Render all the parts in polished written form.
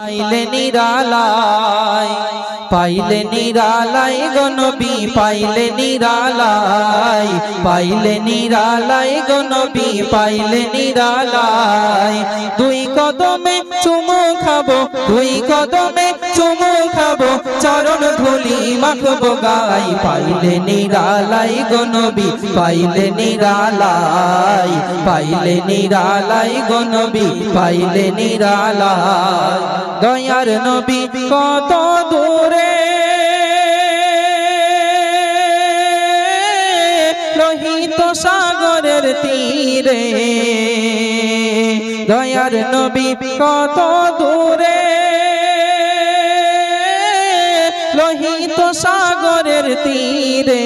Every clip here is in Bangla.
পাইলে নিরালাই, পাইলে নিরালাই গো নবী, পাইলে নিরালাই, পাইলে নিরালাই গো নবী, পাইলে নিরালাই। দুই কদমে চুমু খাবো, দুই কদমে চুমু খাবো, চরণ ধুলি মাখবো গাই। পাইলে নিরালাই গো নবী, পাইলে নিরালাই, পাইলে নিরালাই গো নবী, পাইলে নিরালাই। দয়ার নবী কত দূরে, লোহিত সাগরের তীরে। দয়ার নবী কত দূরে, লোহিত সাগরের তীরে।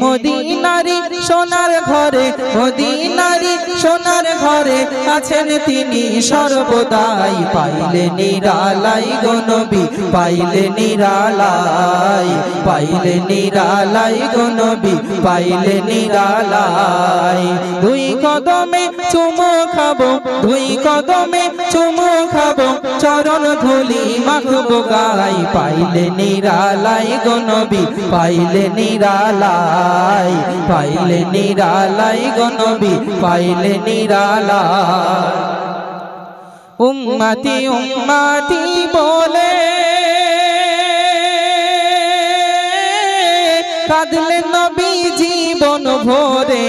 মদিনারি সোনার ঘরে, মদিনারি সোনার ঘরে আছেন তিনি সর্বদাই। পাইলে নিরালাই গো নবী, পাইলে নিরালাই, পাইলে নিরালাই গো নবী, পাইলে নিরালাই। দুই কদমে চুমু খাবো, দুই কদমে চুমু খাবো, চরণ ধুলি মাখবো গাই। পাইলে নিরালাই গো নবী, পাইলে নিরালাই, পাইলে নিরালাই গো নবী, পাইলে নিরালাই। উম্মতি উম্মতি বলে কাঁদলেন নবী জীবন ভরে।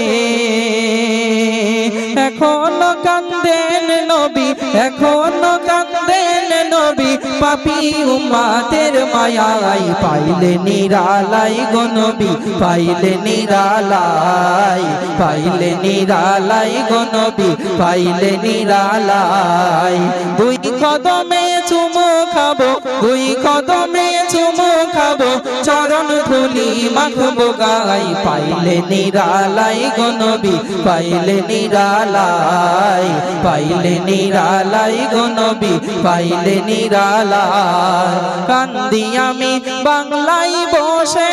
এখনো কান্দেন নবী, এখনো কান্দেন নবী, পাপী উম্মতের মায়াই। পাইলে নিরালাই গো নবী, পাইলে নিরালাই, পাইলে নিরালাই গো নবী, পাইলে নিরালাই। দুই কদমে চুমু খাবো, দুই কদমে চুমু খাবো, চরণ ধুলি মাখবো গাই। পাইলে নিরালাই গো নবী, পাইলে নিরালাই, পাইলে নিরালাই গো নবী, পাইলে নিরালাই। কান্দি আমি বাংলায় বসে,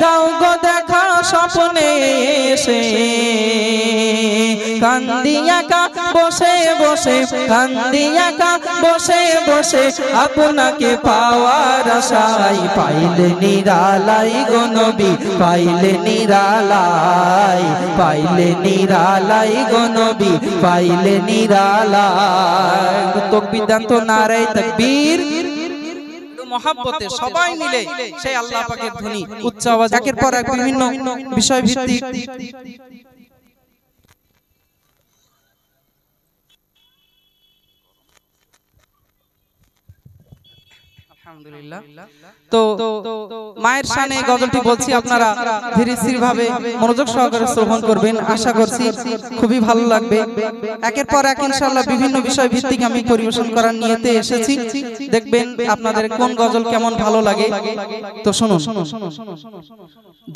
দাও গো দেখা স্বপ্নে এসে। কান্দি একা বসে বসে, কান্দি একা বসে বসে, আপনাকে পাওয়ার আশায়। পাইলে নিরালাই গো নবী, পাইলে নিরালাই, পাইলে নিরালাই গো নবী, পাইলে নিরালাই। তাকবীর দেন তো, নারে তাকবীর। মহাব্বতে সবাই মিলে সেই আল্লাহ পাকের ধ্বনি উচ্চ আওয়াজ একের পর এক বিভিন্ন বিষয় ভিত্তিক আলহামদুলিল্লাহ। তো মায়ের শানে গজলটি বলছি, আপনারা ধীরে স্থির ভাবে মনোযোগ সহকারে শ্রবণ করবেন, আশা করছি খুবই ভালো লাগবে। একের পর এক ইনশাআল্লাহ বিভিন্ন বিষয় ভিত্তিক আমি পরিবেশন করার নিয়তে এসেছি, দেখবেন আপনাদের কোন গজল কেমন ভালো লাগে। তো শুনুন।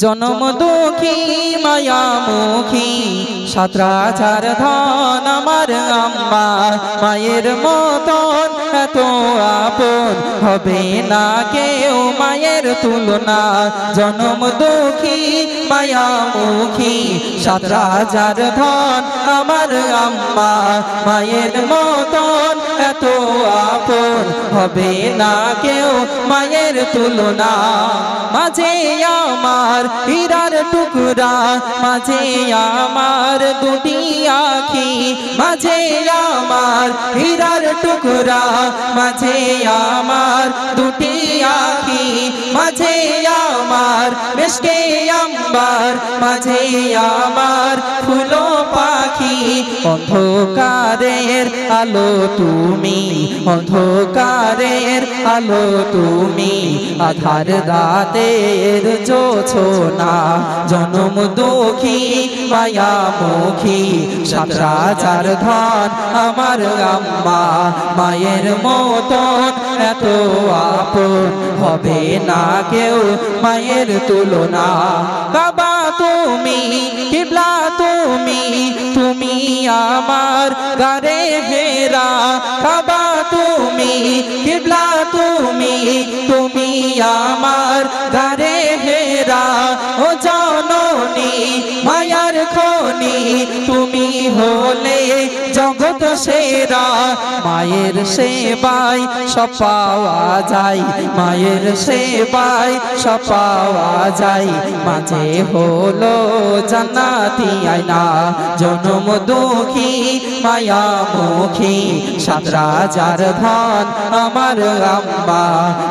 জনম দুঃখী মায়া মুখী সাতরাচার ধন আমার আম্মা, মায়ের মতন এত আপন হবে না কেউ মায়ের তুলনা। জনম দুঃখী মায়া মুখী সাতরাচার ধন আমার আম্মা, মায়ের মতন এত আপন হবে না কেউ মায়ের তুলনা। মাঝে আমার হীরার টুকরা, মাঝে আমার দুটি আঁখি, মাঝে আমার হীরার টুকরা, মাঝে আমার দুটি আঁখি, মাঝে আমার মিশকে আম্বার, মাঝে আমার ফুলো পাখি। অন্ধকারের আলো তুমি, অন্ধকারের আলো তুমি, আধার রাতের জোছনা। জনম দুঃখী মায়া মুখী সাতরাচার ধন আমার আম্মা, মায়ের মতন এত আপন হবে না কেউ মায়ের তুলনা। কাবা তুমি, কিবলা তুমি, তুমি আমার গারে হেরা। কাবা তুমি, কিবলা তুমি, তুমি আমার গারে হেরা। ও জননী মায়ার খনি তুমি হো জগৎ সেরা মায়ের সেবায় সব পাওয়া যায় মায়ের সেবায় সব পাওয়া যায় মাঝে হলো জান্নাতি আয়না জনম দুঃখী মায়া মুখী ৭ রাজার ধন আমার আম্মা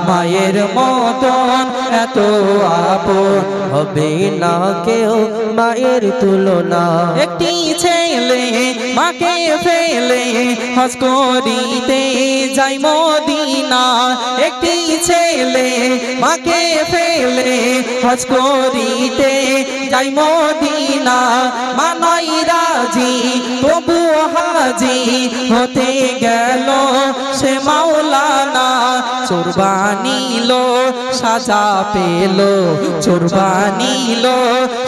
মায়ের মতন এত আপন হবে না কেউ মায়ের তুলনা একটি ছেলে মাকে ফেলে হজ করিতে যাই মদিনা একটি ছেলে মাকে ফেলে হজ করিতে যাই মদিনা মানাই রাজি তবু হাজি হতে গেল সে মাওলানা চোরবানিল সাজা পেল চোরবানিল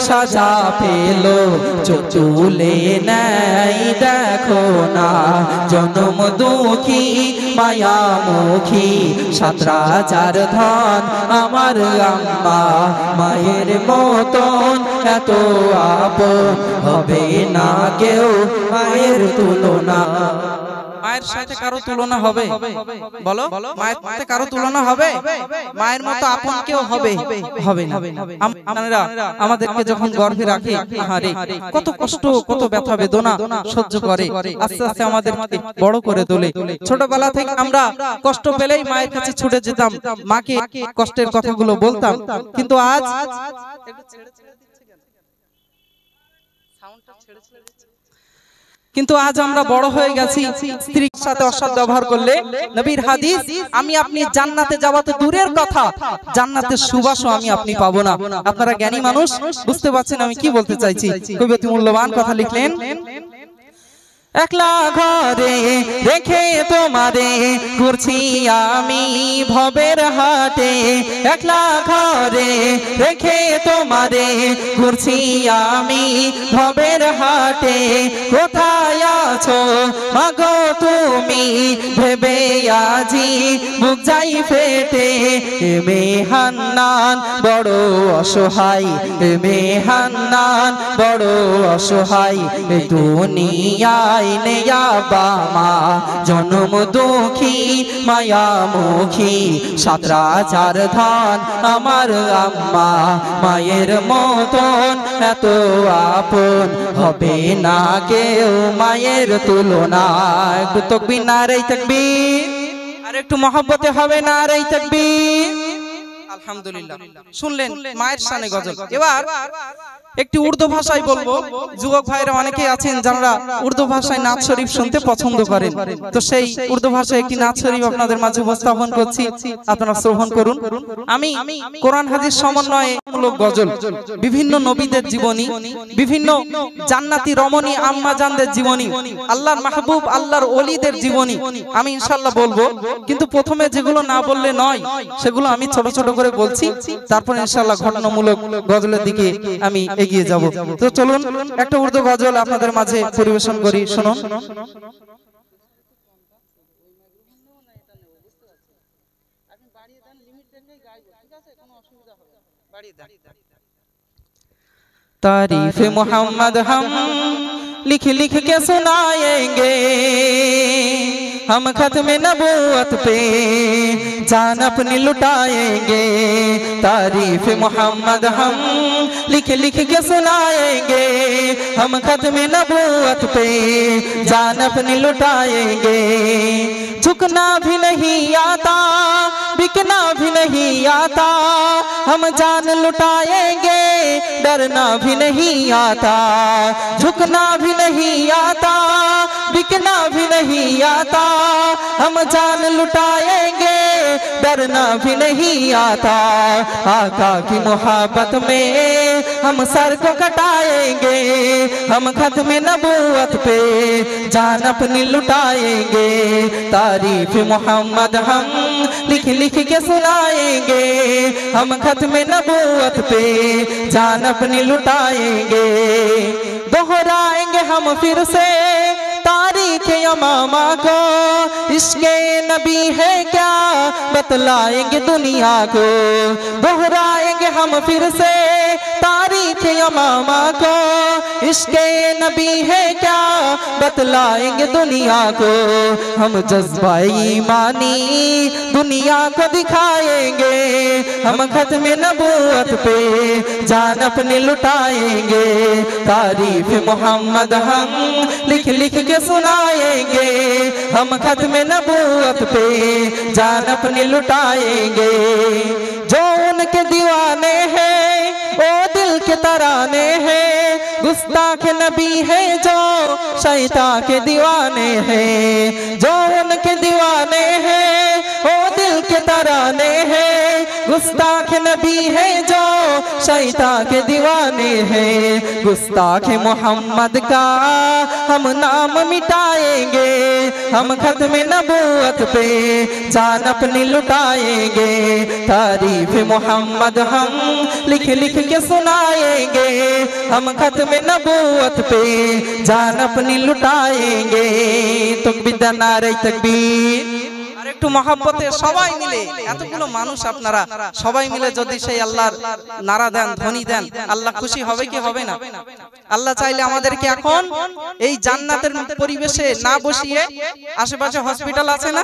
সাজা পেল চুলে নাই দেখো না জনম দুঃখী মায়া মুখী ৭ রাজার ধন আমার আম্মা মায়ের মতন এত আপন হবে না কেউ মায়ের তুলনা মায়ের সাথে কারো তুলনা হবে বলো মায়ের সাথে কারো তুলনা হবে মায়ের মতো আপন কেউ হবে হবে না আপনারা আমাদেরকে যখন গর্ভে রাখে আহারে কত কষ্ট কত ব্যথা বেদনা সহ্য করে আস্তে আস্তে আমাদেরকে বড় করে তোলে ছোটবেলা থেকে আমরা কষ্ট পেলেই মায়ের কাছে ছুটে যেতাম মাকে কষ্টের কথাগুলো বলতাম কিন্তু আজ কিন্তু আজ আমরা বড় হয়ে গেছি স্ত্রীর সাথে অসৎ ব্যবহার করলে নবীর হাদিস আমি আপনি জান্নাতে যাওয়া তো দূরের কথা জান্নাতের সুবাসও আমি আপনি পাবো না আপনারা জ্ঞানী মানুষ বুঝতে পারছেন আমি কি বলতে চাইছি খুবই মূল্যবান কথা লিখলেন একলা ঘরে রেখে তোমারে ঘুরছি আমি ভবের হাটে একলা ঘরে রেখে তোমারে ঘুরছি আমি ভবের হাটে কোথায় আছো মাগো তুমি ভেবে আজি বুক যাই ফেটে মে হান্নান বড় অসহায় মে হান্নান বড় অসহায় দুনিয়ায় বাবা জনম দুঃখী মায়া মুখী ৭ রাজার ধন আমার আম্মা মায়ের মতন এত আপন হবে না কেউ মায়ের তুলনা একটু তাকবীর নারে তাকবীর আর একটু মহব্বতে হবে নারে তাকবীর আলহামদুলিল্লাহ শুনলেন মায়ের শানে গজল এবার একটি উর্দু ভাষায় বলবো যুবক ভাইরা অনেকেই আছেন যারা উর্দু ভাষায় নাত শরীফ শুনতে পছন্দ করেন তো সেই উর্দু ভাষায় একটি নাত শরীফ আপনাদের মাঝে উপস্থাপন করছি আপনারা শ্রবণ করুন আমি কোরআন হাদিস সমন্বয়মূলক গজল বিভিন্ন নবীদের জীবনী বিভিন্ন জান্নাতি রমণী আম্মা জানদের জীবনী আল্লাহর মাহবুব আল্লাহর ওলিদের জীবনী আমি ইনশাআল্লাহ বলবো কিন্তু প্রথমে যেগুলো না বললে নয় সেগুলো আমি ছোট ছোট করে বলছি তারপর ইনশাআল্লাহ ঘটনামূলক গজলের দিকে আমি এগিয়ে যাব তো চলুন একটা উর্দু গজল আপনাদের মাঝে পরিবেশন করি শুনুন तारीफ मोहम्मद हम लिख लिख के सुनाएंगे हम खत्म नबूवत पे जान अपनी लुटाएंगे तारीफ मोहम्मद हम लिख लिख के सुनाएंगे हम खत्म नबूवत पे जान अपनी लुटाएंगे झुकना भी नहीं आता बिकना भी नहीं आता हम जान लुटाएंगे डरना भी नहीं आता झुकना भी नहीं आता बिकना भी नहीं आता हम जान लुटाएंगे डरना भी नहीं आता आका की मोहब्बत में हम सर को कटाएंगे हम खत्म नबूवत पे जान अपनी लुटाएंगे तारीफ मोहम्मद हम लिख लिख के सुनाएंगे हम खत्म नबूवत पे जान अपनी लुटाएंगे दोहराएंगे हम फिर से तारीख यमामा को इसके नबी है क्या बतलाएंगे दुनिया को दोहराएंगे हम फिर से तारीख यमामा को इसके नबी है क्या बतलाएंगे दुनिया को, हम जज्बा ईमानी दुनिया को दिखाएंगे। हम खत्म नबूवत पे जान अपनी लुटाएंगे, तारीफ मोहम्मद हम लिख लिख के सुनाएंगे। हम खत्म नबूवत पे जान अपनी लुटाएंगे। जो उनके दीवाने हैं वो दिल के तराने हैं, गुस्ताख नबी है जो शैतान के दीवाने हैं। जो उनके दीवाने हैं वो दिल के तराने हैं, गुस्ताख नबी है जो शैतान के दीवाने हैं। गुस्ताख मोहम्मद का हम नाम मिटाएंगे, हम खत्म नबूवत पे जान अपनी लुटाएंगे। तारीफ मोहम्मद हम लिख लिख के सुनाएंगे, हम खत्म नबूवत पे जान अपनी लुटाएंगे। तकबीर नारे तकबीर। একটু মহব্বতে সবাই মিলে, এতগুলো মানুষ আপনারা সবাই মিলে যদি সেই আল্লাহর নারা দেন, ধ্বনি দেন, আল্লাহ খুশি হবে কি হবে না? আল্লাহ চাইলে আমাদেরকে এখন এই জান্নাতের পরিবেশে না বসিয়ে, আশেপাশে হসপিটাল আছে না,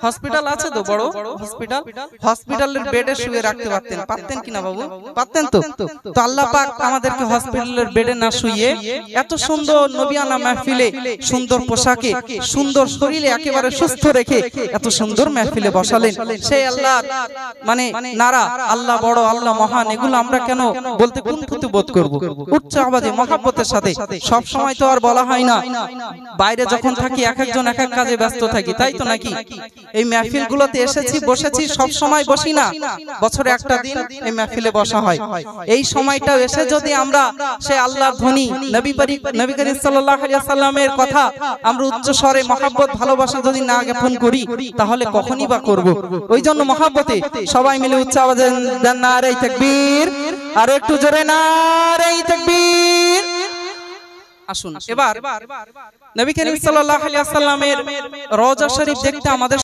হসপিটাল আছে তো, বড় হসপিটাল, হসপিটালের বেডে শুয়ে রাখতে পারতেন, পারতেন কিনা বাবু? পারতেন তো। তো আল্লাহ পাক আমাদেরকে হসপিটালের বেডে না শুয়ে এত সুন্দর নবিয়ানা মাহফিলে, সুন্দর পোশাকে, সুন্দর শরীরে একেবারে সুস্থ রেখে এত সুন্দর মাহফিলে বসালেন। সেই আল্লাহ মানে নারা, আল্লাহ বড়, আল্লাহ মহান, এগুলো আমরা কেন বলতে কুণ্ঠিত বোধ করব? উচ্চ আওয়াজে মহব্বতের সাথে। সব সময় তো আর বলা হয় না, বাইরে যখন থাকি এক একজন এক এক কাজে ব্যস্ত থাকি, তাই তো নাকি? এই মাহফিল গুলোতে এসেছি, বসেছি, সব সময় বসি না, বছরে একটা দিন এই মাহফিলে বসা হয়। এই সময়টাও এসে যদি আমরা সেই আল্লাহর ধ্বনি, নবী করিম সাল্লাল্লাহু আলাইহি ওয়াসাল্লামের কথা আমরা উচ্চ স্বরে মহব্বত ভালোবাসা যদি না জ্ঞাপন করি, তাহলে কখনই বা করব? ওই জন্য মহব্বতে সবাই মিলে উচ্চ আওয়াজে দেন নারে তাকবীর, আর একটু জোরে নারে তাকবীর। আসুন এবার নবী করিম সাল্লাল্লাহু আলাইহি ওয়াসাল্লামের রওজা শরীফ দেখতে আমাদের